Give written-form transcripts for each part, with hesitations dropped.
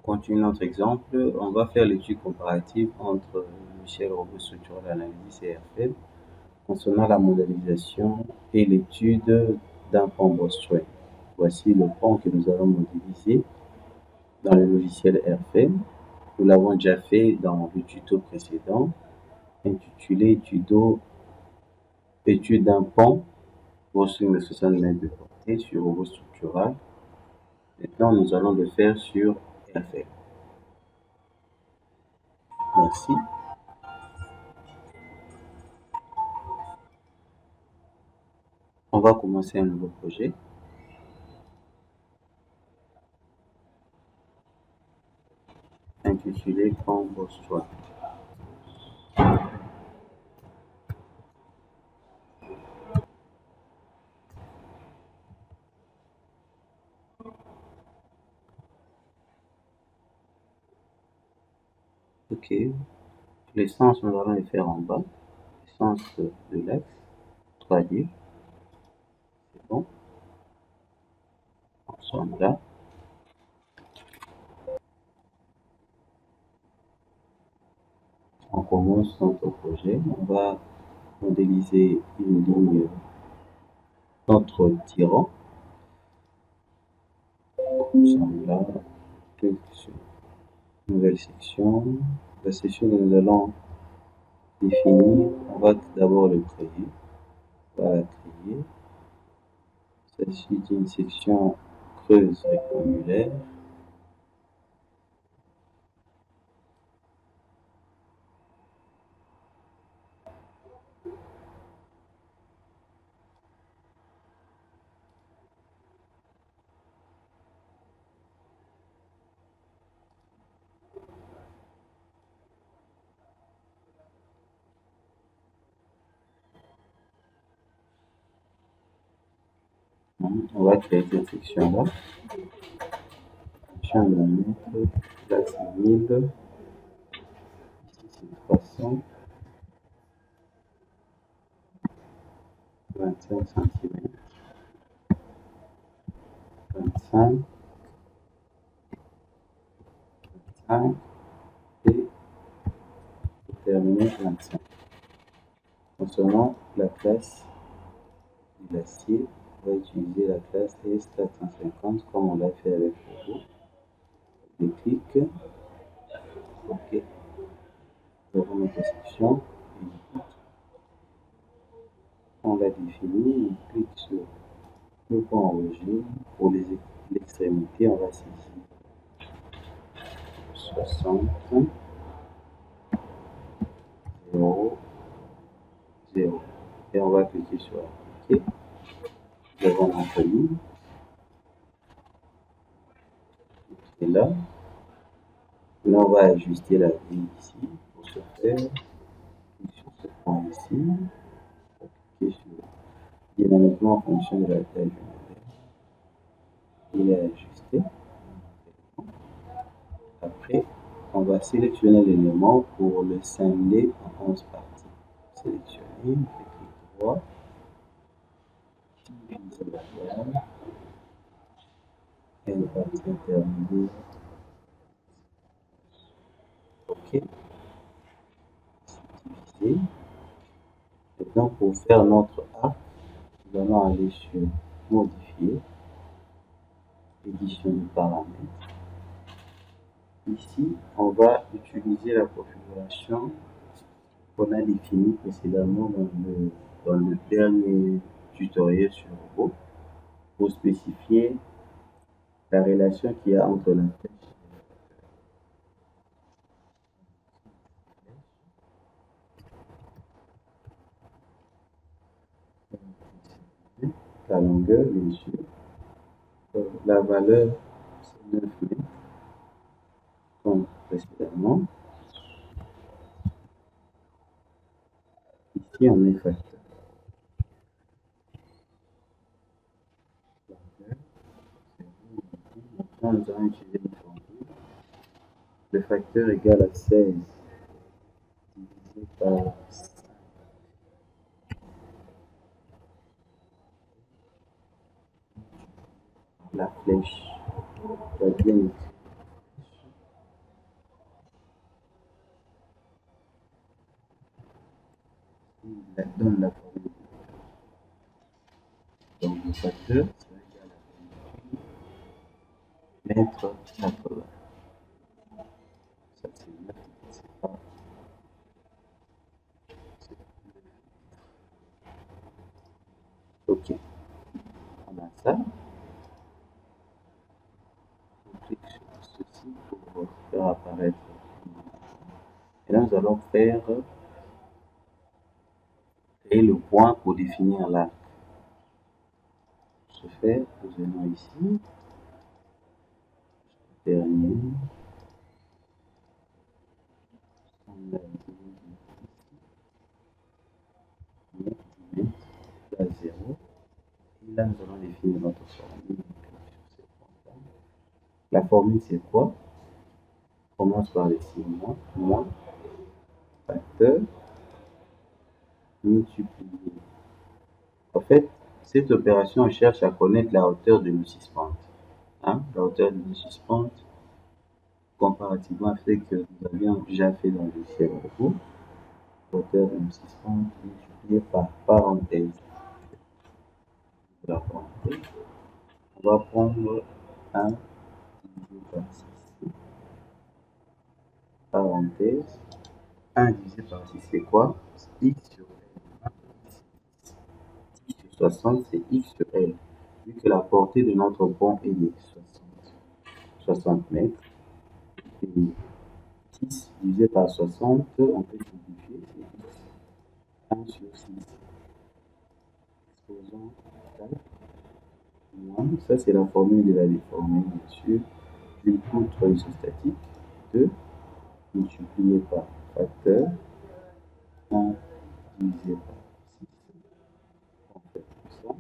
continuer notre exemple, on va faire l'étude comparative entre le logiciel robot structural d'analyse et RFM concernant la modélisation et l'étude d'un pont Bootstrap. Voici le pont que nous allons modéliser dans le logiciel RFM. Nous l'avons déjà fait dans le tuto précédent, intitulé Tuto étude d'un pont pour de 60 mètres de portée sur robot structural. Maintenant, nous allons le faire sur RFM. Merci. On va commencer un nouveau projet. Intitulé Pont Bootstrap. Ok. Les sens, nous allons les faire en bas. Le sens de l'axe. 3D. C'est bon. Ensemble là. On commence notre projet. On va modéliser une ligne, notre tirant. Ensemble là. Clique sur nouvelle section. La section que nous allons définir, on va d'abord le créer. On va la créer. Il s'agit d'une section creuse rectangulaire. On va créer cette section-là. Je vais mettre là, c'est 1000. Ici, c'est 300. 25 cm. 25. 25. Et pour terminer, 25. Concernant la classe de l'acier, on va utiliser la classe S450 comme on l'a fait avec Robot. Je clique. OK. Nous avons notre section. On l'a défini. On clique sur le point origine. Pour l'extrémité, on va saisir 60, 0, 0. Et on va cliquer sur OK. Nous avons notre ligne. Et là, on va ajuster la ligne ici. Pour ce faire, clique sur ce point ici. Cliquer sur dynamiquement en fonction de la taille du modèle. Il est ajusté. Après, on va sélectionner l'élément pour le scinder en 11 parties. Sélectionner, clic droit, diviser la toile, et une partie intermédiaire. OK. Diviser. Maintenant, pour faire notre arc, nous allons aller sur Modifier, Édition de paramètres. Ici, on va utiliser la configuration qu'on a définie précédemment dans le dernier tutoriel sur Robot pour spécifier la relation qu'il y a entre la flèche et la longueur, bien sûr. La valeur, c'est 9 mètres, comme précédemment. Ici, on est facteur. Maintenant, nous allons utiliser une formule. Le facteur égal à 16 divisé par 5. La flèche va bien écrire. donne la formule. Donc le facteur, ça égale à mètre 80. Ça c'est 9, c'est pas. Ok, on a ça. On clique sur ceci pour faire apparaître. Et là, nous allons faire créer le point pour définir l'arc. Ce fait, nous allons ici, dernier, on a là 0. Et là, nous allons définir notre formule. La formule, c'est quoi? On commence par les signes moins, facteur, multiplié. En fait, cette opération cherche à connaître la hauteur de nos suspentes. Hein? La hauteur de nos suspentes, comparativement à ce que nous avions déjà fait dans le logiciel robot. Hauteur de nos suspentes multiplié par parenthèse. La parenthèse. On va prendre 1 divisé par 6. Parenthèse. 1 divisé par 6, c'est quoi? X sur L. X sur 60, c'est X sur L. Vu que la portée de notre pont est de 60 mètres, et 6 divisé par 60, on peut simplifier, c'est X. 1 sur 6. Exposant 4 moins, ça c'est la formule de la déformée, bien sûr, d'une poutre isostatique, 2 multiplié par facteur 1 divisé par 6, on fait plus ça,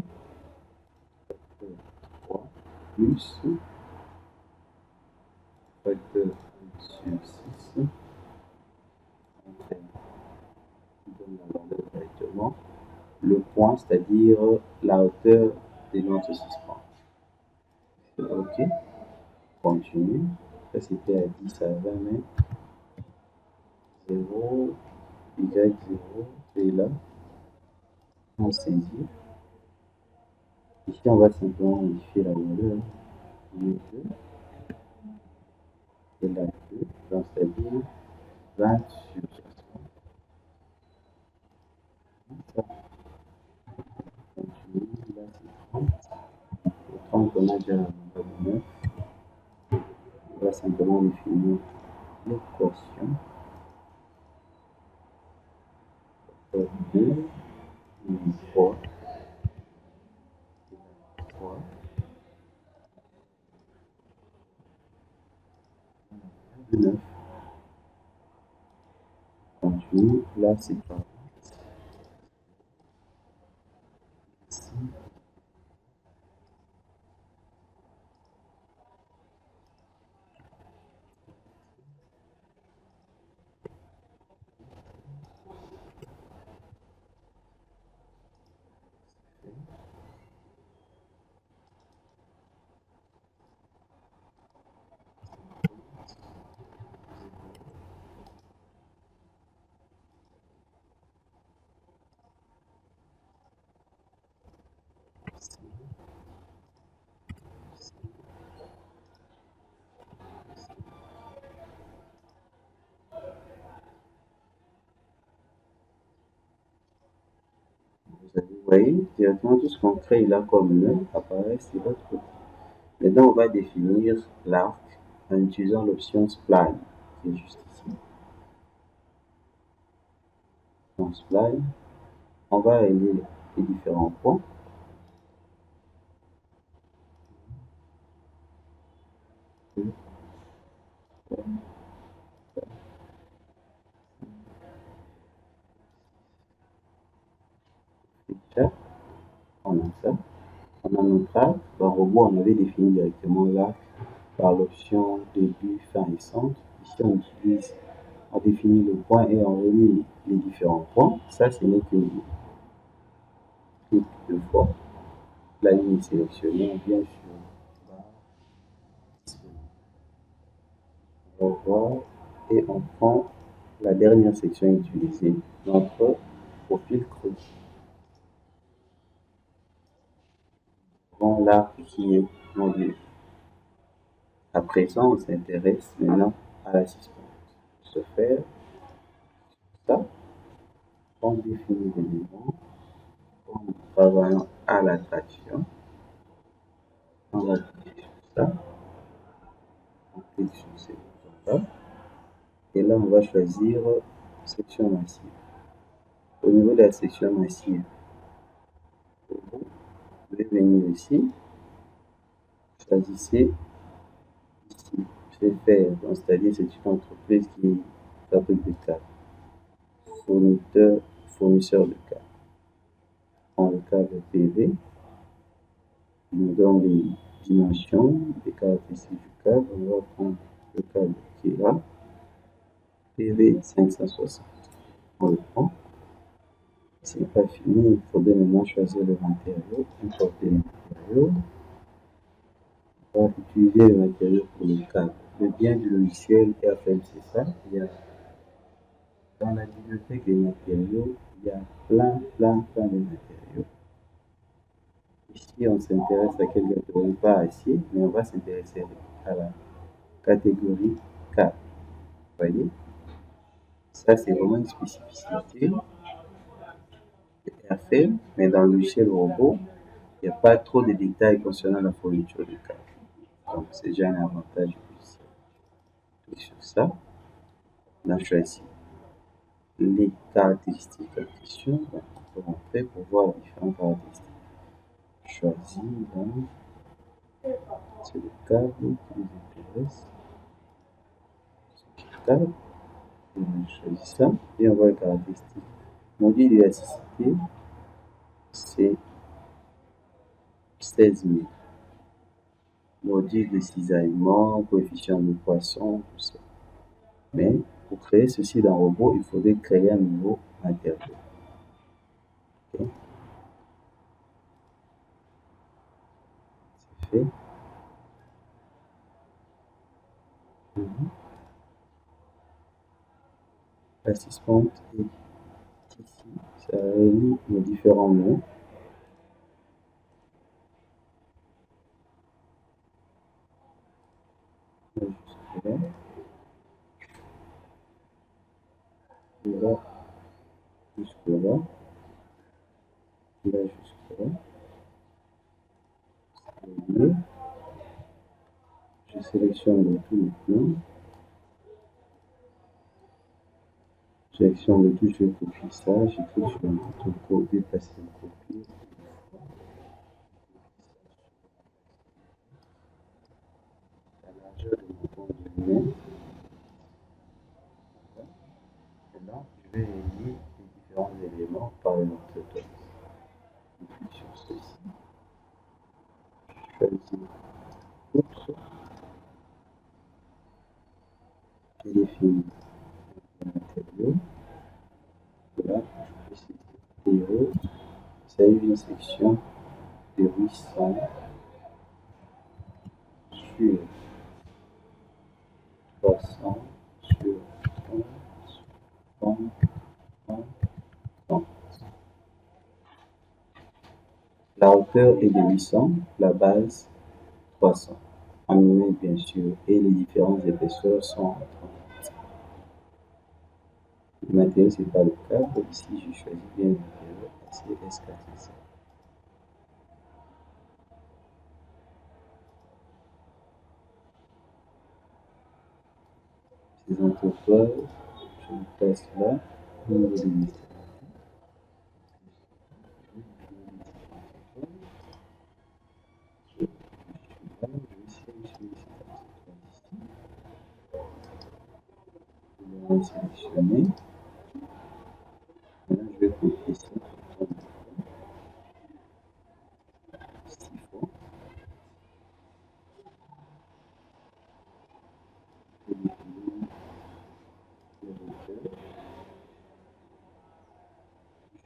facteur 3 plus facteur 1 sur 6, on fait, on donne la longueur directement, le point, c'est-à-dire la hauteur de notre suspens. OK, continue, ça c'était à 10 à 20 mètres, 0, Y0, et là, on saisit. Ici, on va simplement modifier la valeur de 2 et la 2, donc c'est-à-dire 20 sur 60. Ça continue, là c'est 30. Le 30, on a déjà la valeur de 9. On va simplement définir l'équation. 2, 3, 3, 9. Continue, là c'est pas. Ici, vous voyez, directement tout ce qu'on crée là comme nœud apparaît sur l'autre côté. Maintenant, on va définir l'arc en utilisant l'option Spline, qui est juste ici. Dans Spline, on va relier les différents points. On a ça. On a notre arc. Dans le robot, on avait défini directement l'arc par l'option début, fin et centre. Ici, on définit le point et on relie les différents points. Ça, ce n'est que clic deux fois. La ligne est sélectionnée, on vient sur barre disponible. On va voir et on prend la dernière section utilisée, notre profil creux. Bon, l'arc qui est modulé. À présent, on s'intéresse maintenant à l'assistance. Se faire ça, on définit l'élément en travaillant à l'attraction. On va cliquer sur ça, on clique sur ces boutons-là, et là on va choisir section massive. Au niveau de la section massive, vous devez venir ici, choisissez ici, je vais faire, c'est-à-dire c'est une entreprise qui fabrique des câbles, fournisseur de câbles. On le câble PV, il nous donne les dimensions, les caractéristiques du câble. On va prendre le câble qui est là, PV 560. On le prend. Ce n'est pas fini, il faudrait maintenant choisir le matériau, importer les matériaux. On va utiliser le matériau pour le câble. Le bien du logiciel RFM, c'est ça. Il y a, dans la bibliothèque des matériaux, il y a plein de matériaux. Ici, on s'intéresse à quelle catégorie? Pas acier, mais on va s'intéresser à la catégorie câble. Vous voyez? Ça, c'est vraiment une spécificité de RFM, mais dans le logiciel robot, il n'y a pas trop de détails concernant la fourniture de câble. Donc, c'est déjà un avantage du logiciel. Clique sur ça. On choisit les caractéristiques en question. Donc, on peut rentrer pour voir les différentes caractéristiques. Choisis, donc, c'est le câble qui nous intéresse. C'est le câble. Et on choisit ça. Et on voit les caractéristiques. Module d'élasticité, c'est 16 000. Module de cisaillement, coefficient de poisson, tout ça. Mais pour créer ceci dans le robot, il faudrait créer un nouveau matériau. Okay. C'est fait. L'assistant est ici. Ça réunit les différents noms. Jusque-là. Et là, jusque-là. Et là, jusque-là. Je sélectionne tout maintenant. Je sélectionne le tout, je copie ça. Je clique sur le bouton copier, passer le copier. La largeur du bouton de lumière. Maintenant, je vais relier les différents éléments par une autre dose. Je clique sur ceci. Je choisis outre et définis le matériau. Là, je peux citer Théo. Ça a eu une section de 800 sur 300 sur 30, 30, 30. La hauteur est de 800, la base 300. En millimètres bien sûr, et les différentes épaisseurs sont en 30. Le matériau, c'est pas le câble. Ici, je choisis bien le matériau ACS400. Ces entrepôts, je le place là, au niveau des listes. Je vais sélectionner je vais sélectionner. Maintenant, je vais copier ça. S'il faut. Je vais définir le hauteur.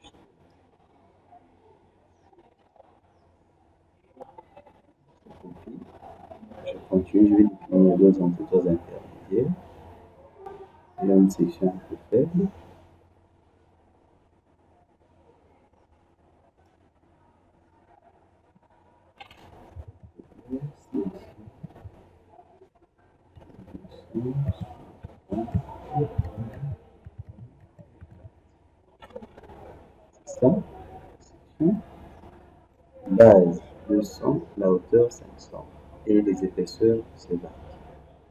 Je copie. Je continue, je vais définir d'autres entrepôts intermédiaires. Il y a une section un peu faible. C'est ça. Base 200, la hauteur 500 et les épaisseurs c'est 20.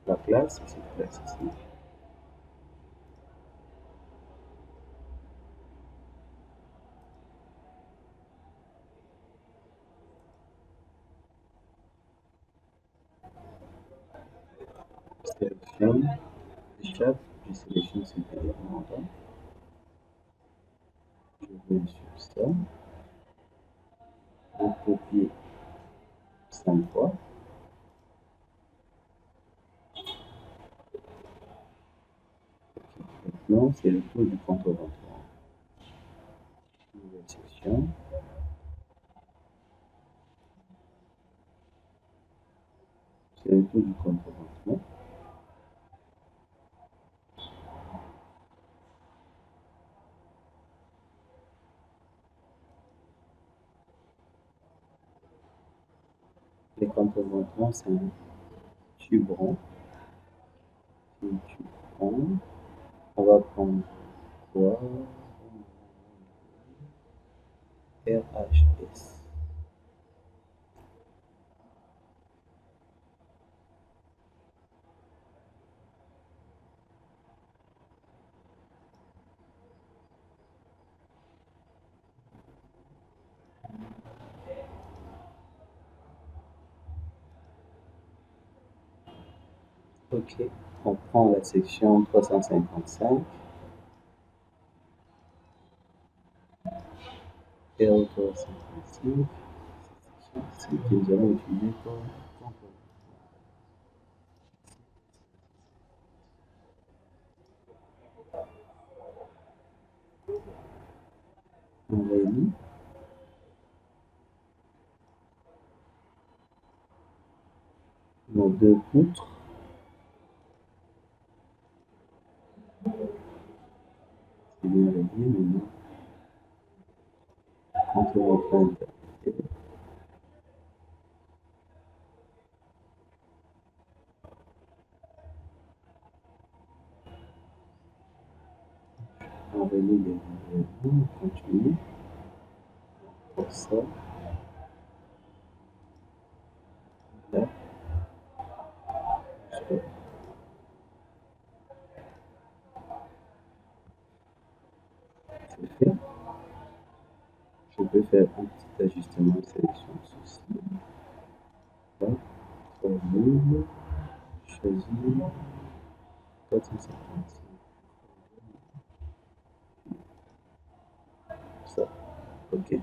La classe, c'est cette classe ici. Sélection, échappe, je sélectionne ce élément là. Je vais sur ça, je copie 5 fois. Maintenant, c'est le tour du contre-ventoir. Nouvelle section. C'est le tour du contre-ventoir. Les contre-ventoirs, c'est un tube rond. C'est un tube rond. On va prendre quoi? RHS. Ok, on prend la section 355 et 355, cette section que nous allons utiliser pour on relie. Nos deux poutres. C'est bien relié maintenant. Contre-ventoir interprété. On relie les deux, on continue. Pour ça, là, c'est fait. Je peux faire un petit ajustement de sélection ceci. Là, 3000, choisir 455. Ça, ok.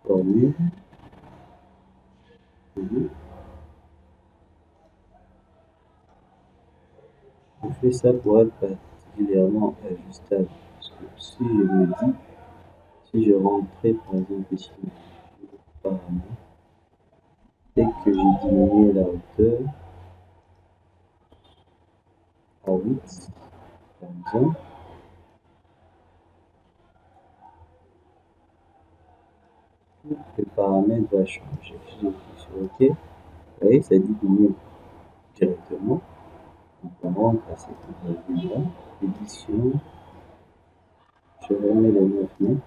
Formule. Je fais ça pour être particulièrement ajustable. Parce que si je me dis, si je rentrais par exemple ici, paramètres, dès que j'ai diminué la hauteur à 8, par exemple, le paramètre va changer. Si je clique sur OK, vous voyez, ça diminue directement. Donc on rentre à cette là, édition, je remets les 9 mètres.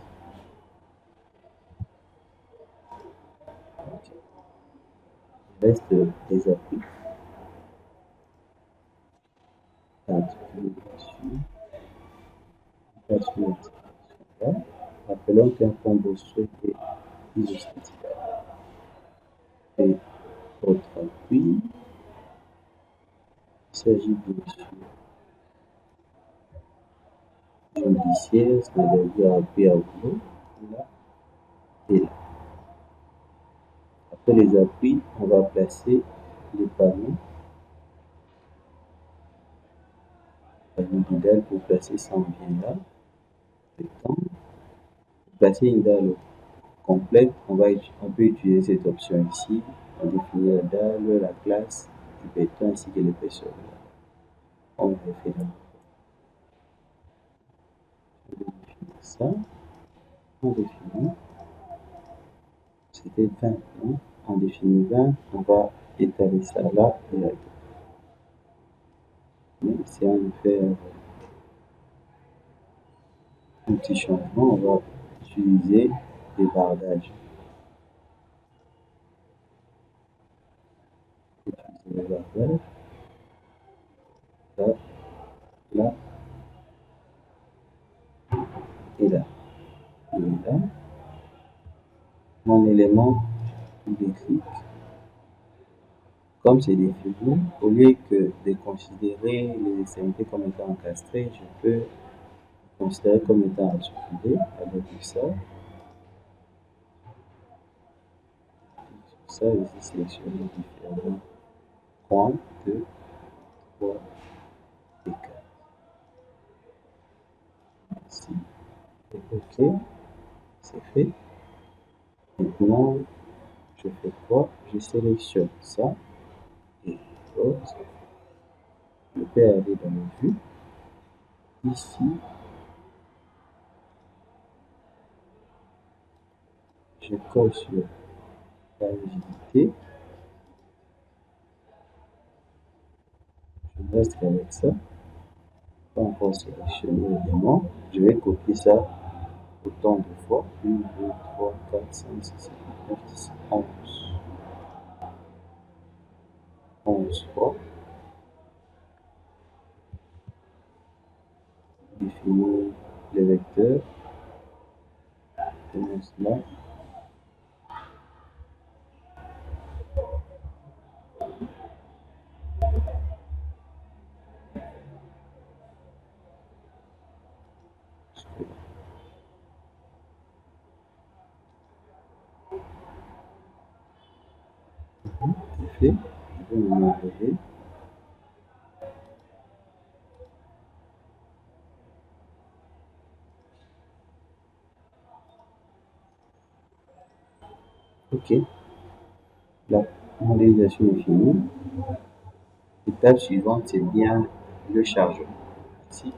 Okay. Il reste les appuis. Articulation, là. Rappelons qu'un combo swing est isostatique. Et autre appui, il s'agit bien sûr d'une glissière, c'est-à-dire appui à boulot, là et là. Après les appuis, on va placer les panneaux d'idéal pour placer ça en bien là, rectangle. Pour placer une dalle complète, on peut utiliser cette option ici. On définit la dalle, la classe du béton ainsi que l'épaisseur. On va faire ça. Je vais définir ça. On définit, c'était 20, non? On définit 20, on va étaler ça là et là. Mais si on veut faire un petit changement, on va utiliser des bardages. Utiliser les bardages, là, là et là. Et là, mon élément, il déclic. Comme c'est défini, au lieu que de considérer les extrémités comme étant encastrées, je peux considérer comme étant articulées avec ça. Ça, ici, sélectionner différents points, 2, 3 et 4. Ici, et OK, c'est fait. Maintenant, je fais quoi? Je sélectionne ça et l'autre. Je peux aller dans le vue. Ici, je colle sur la rigidité. Je reste avec ça. Pas encore sélectionner l'élément. Je vais copier ça autant de fois. 1, 2, 3, 4, 5, 6, 7, 8, 9, 10, 11. 11 fois. Définir les vecteurs. Commence là. C'est fait. Je vais m'enlever. OK. La modélisation est finie. L'étape suivante, c'est bien le chargement. Ici.